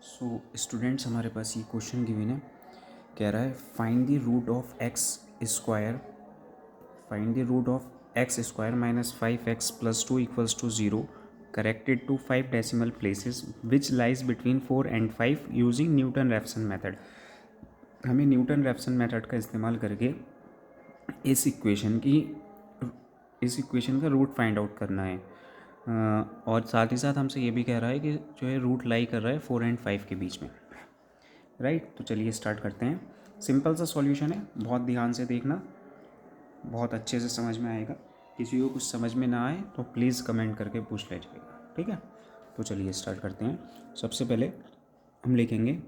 So students, हमारे पास ये question given है। कह रहा है find the root of x square minus 5x plus 2 equals to 0 corrected to 5 decimal places which lies between 4 and 5 using Newton Raphson method. हमें Newton Raphson method का इस्तेमाल करके इस इक्वेशन का रूट फाइंड आउट करना है। और साथ ही साथ हमसे ये भी कह रहा है कि जो है रूट लाई कर रहा है 4 एंड 5 के बीच में, राइट। तो चलिए स्टार्ट करते हैं। सिंपल सा सॉल्यूशन है, बहुत ध्यान से देखना, बहुत अच्छे से समझ में आएगा। किसी को कुछ समझ में ना आए तो प्लीज़ कमेंट करके पूछ लीजिएगा, ठीक है। तो चलिए स्टार्ट करते हैं। सबसे पहले हम लिखेंगे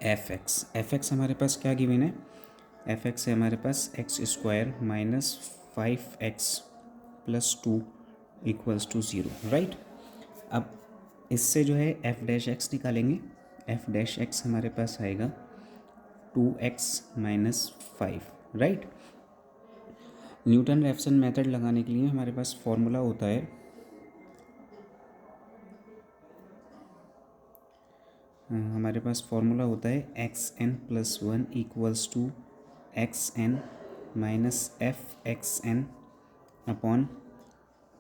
एफ एक्स हमारे पास क्या गिवन है। एफ एक्स है हमारे पास x square minus 5x plus 2 equals to 0, right. अब इससे जो है एफ डैश एक्स निकालेंगे। एफ डैश एक्स हमारे पास आएगा 2x minus 5, right. Newton Raphson method लगाने के लिए हमारे पास फॉर्मूला होता है x n plus 1 equals to x n minus F x n upon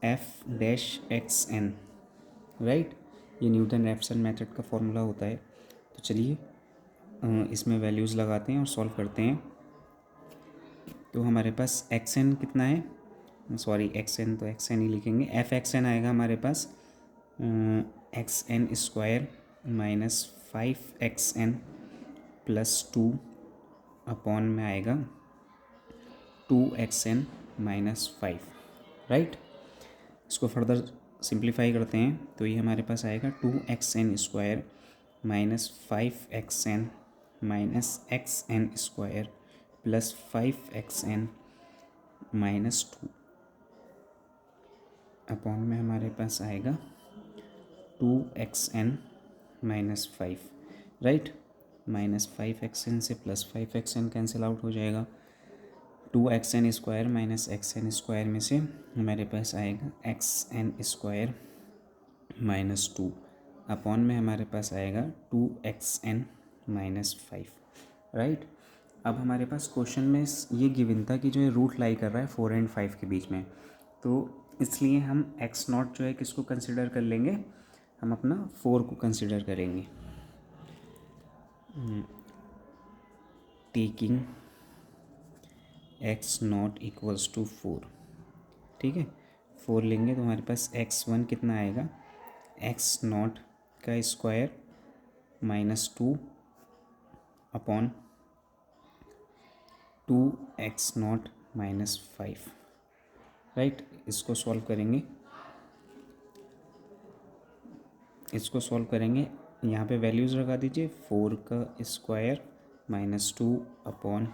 F dash x n, right. ये न्यूटन रैप्सन मेथड का फॉर्मूला होता है। तो चलिए इसमें वैल्यूज़ लगाते हैं और सॉल्व करते हैं। तो हमारे पास एक्स एन कितना है, सॉरी एक्स एन तो एक्स एन ही लिखेंगे। एफ एक्स एन आएगा हमारे पास x n square minus 5xn plus 2 upon में आएगा 2xn माइनस 5, राइट। इसको फर्दर सिंप्लीफाई करते हैं तो ये हमारे पास आएगा 2xn square minus 5xn minus xn square plus 5xn minus 2 upon में हमारे पास आएगा 2xn minus 5, right. Minus 5xn से प्लस 5xn कैंसिल आउट हो जाएगा। 2xn square minus xn square में से हमारे पास आएगा xn स्क्वायर माइनस 2 अपॉन में हमारे पास आएगा 2xn माइनस 5, राइट। अब हमारे पास क्वेश्चन में ये गिवन था कि जो है रूट लाई कर रहा है 4 एंड 5 के बीच में, तो इसलिए हम x नॉट जो है किसको कंसिडर कर लेंगे, हम अपना 4 को कंसिडर करेंगे। Taking x not equals to 4, ठीक है। 4 लेंगे तो हमारे पास x1 कितना आएगा, x नॉट का square minus 2 upon 2x not minus 5, right. इसको सॉल्व करेंगे, यहाँ पे वैल्यूज़ लगा दीजिए। 4 का स्क्वायर माइनस 2 अपॉन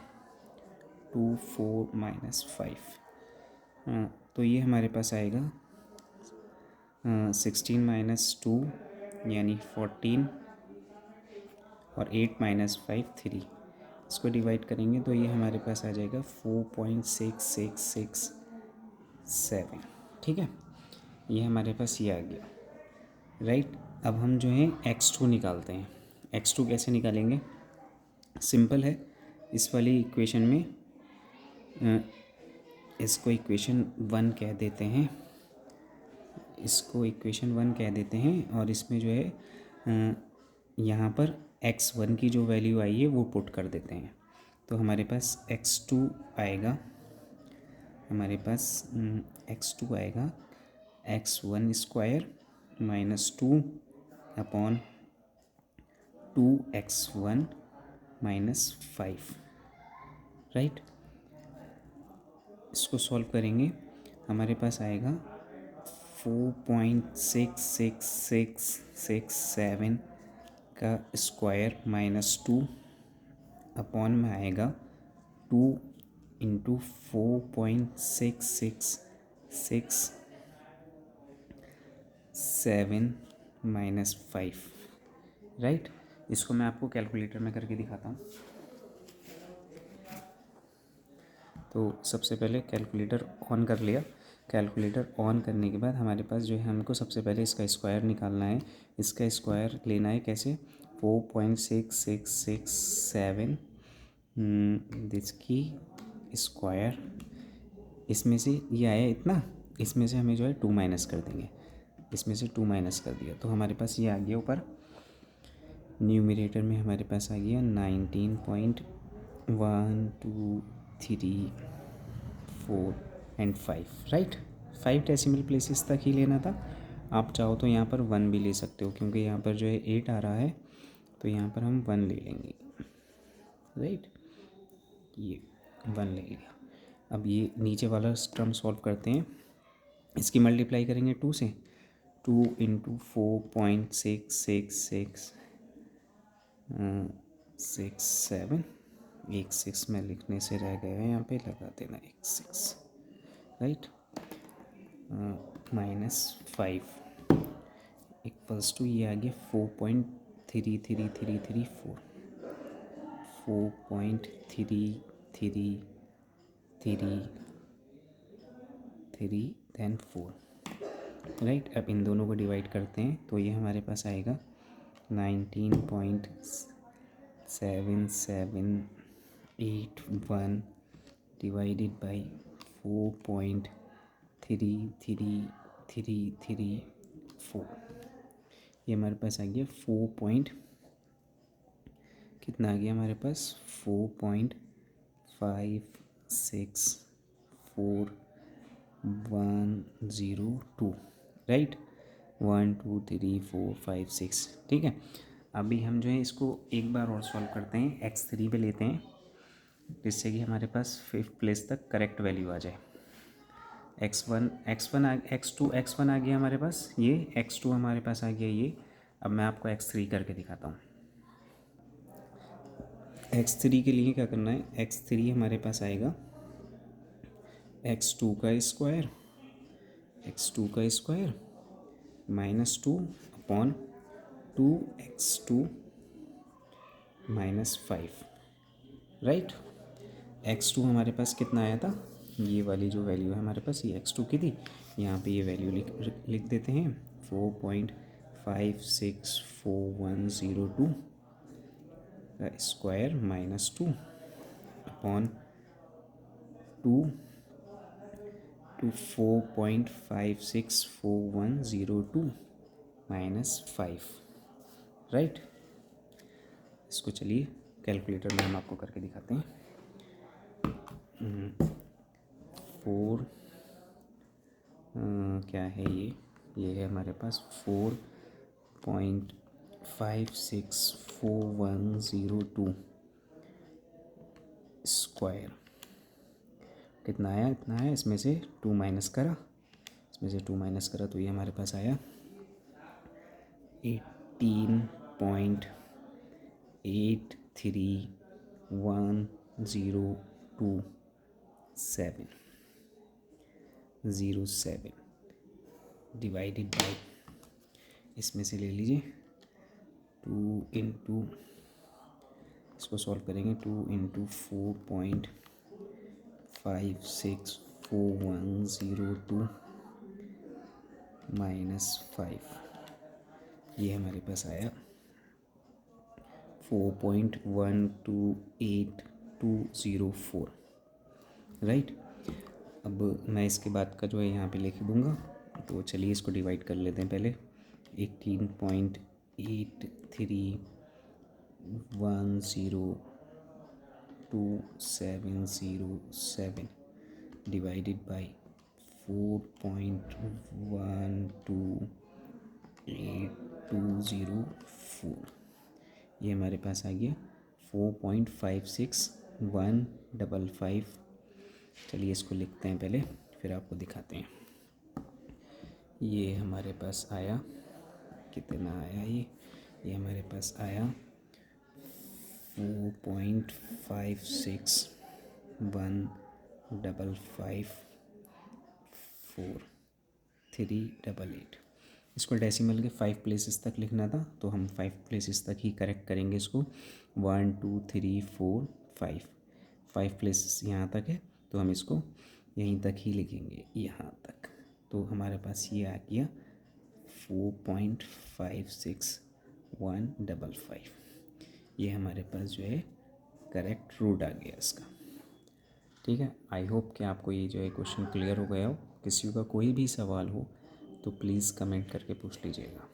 4 माइनस 5, तो ये हमारे पास आएगा 16 माइनस 2 यानी 14 और 8 माइनस 5 3। इसको डिवाइड करेंगे तो ये हमारे पास आ जाएगा 4.6667, ठीक है। ये हमारे पास ये आ गया, राइट। अब हम जो है x2 निकालते हैं। x2 कैसे निकालेंगे, सिंपल है। इस वाली इक्वेशन में इसको इक्वेशन 1 कह देते हैं, और इसमें जो है यहाँ पर x1 की जो वैल्यू आई है वो पुट कर देते हैं। तो हमारे पास x2 आएगा x1 square minus 2 upon 2x1 minus 5, right. इसको सॉल्व करेंगे, हमारे पास आएगा 4.66667 का स्क्वायर माइनस 2 अपॉन में आएगा 2 इंटू 4.66667 माइनस 5, राइट। इसको मैं आपको कैलकुलेटर में करके दिखाता हूँ। तो सबसे पहले कैलकुलेटर ऑन कर लिया। कैलकुलेटर ऑन करने के बाद हमारे पास जो है हमको सबसे पहले इसका स्क्वायर निकालना है। इसका स्क्वायर लेना है कैसे, 4.6667 जिसकी स्क्वायर, इसमें से ये आया इतना, इसमें से हमें जो है 2 माइनस कर देंगे, इसमें से 2 माइनस कर दिया तो हमारे पास ये आ गया ऊपर न्यूमरेटर में हमारे पास आ गया 19.1234 एंड 5, राइट। 5 डेसिमल प्लेसेस तक ही लेना था। आप चाहो तो यहाँ पर 1 भी ले सकते हो, क्योंकि यहाँ पर जो है 8 आ रहा है तो यहाँ पर हम 1 ले लेंगे, राइट। ये 1 ले लिया। अब ये नीचे वाला टर्म सॉल्व करते हैं। इसकी मल्टीप्लाई करेंगे 2 से, 2 इंटू 4.6667, एक 6 में लिखने से रह गया है, यहाँ पे लगा देना एक 6, राइट, -5 इक्वल्स टू ये आ गया 4.33334, 4.33333 देन 4, राइट। अब इन दोनों को डिवाइड करते हैं तो ये हमारे पास आएगा 19.7781 डिवाइडेड बाई 4.33334, ये हमारे पास आ गया 4 कितना आ गया हमारे पास 4.564102, राइट, 1 2 3 4 5 6, ठीक है। अभी हम जो है इसको एक बार और सॉल्व करते हैं, x3 पे लेते हैं, जिससे कि हमारे पास 5th प्लेस तक करेक्ट वैल्यू आ जाए। x1 x1 आ गया हमारे पास, ये x2 हमारे पास आ गया ये। अब मैं आपको x3 करके दिखाता हूँ। x3 के लिए क्या करना है, x3 हमारे पास आएगा x2 का square -2 upon 2x2 -5, right. x2 हमारे पास कितना आया था, ये वाली जो वैल्यू है हमारे पास ये x2 की थी, यहाँ पे ये वैल्यू लिख देते हैं 4.564102 का स्क्वायर -2 अपॉन 2 to 4.564102 -5, राइट। इसको चलिए कैलकुलेटर में हम आपको करके दिखाते हैं। 4 क्या है ये है हमारे पास 4.564102 स्क्वायर, कितना आया, इतना आया, इसमें से 2 माइनस करा, तो ये हमारे पास आया 18.831027 डिवाइडेड बाई, इसमें से ले लीजिए 2 इंटू, इसको सॉल्व करेंगे 2 इंटू 4.564102 -5, ये हमारे पास आया 4.128204, राइट। अब मैं इसके बाद का जो है यहाँ पे लिख दूँगा, तो चलिए इसको डिवाइड कर लेते हैं पहले। 18.83102707 डिवाइडेड बाई 4.128204, ये हमारे पास आ गया 4.56155। चलिए इसको लिखते हैं पहले, फिर आपको दिखाते हैं। ये हमारे पास आया, कितना आया ये हमारे पास आया 4.56155438। इसको डेसिमल के 5 प्लेसेस तक लिखना था, तो हम 5 प्लेसेस तक ही करेक्ट करेंगे इसको। 1 2 3 4 5 प्लेसेस यहाँ तक है, तो हम इसको यहीं तक ही लिखेंगे, यहाँ तक। तो हमारे पास ये आ गया 4.56155। ये हमारे पास जो है करेक्ट रूट आ गया इसका। ठीक है, आई होप कि आपको ये जो है क्वेश्चन क्लियर हो गया हो। किसी का कोई भी सवाल हो तो प्लीज़ कमेंट करके पूछ लीजिएगा।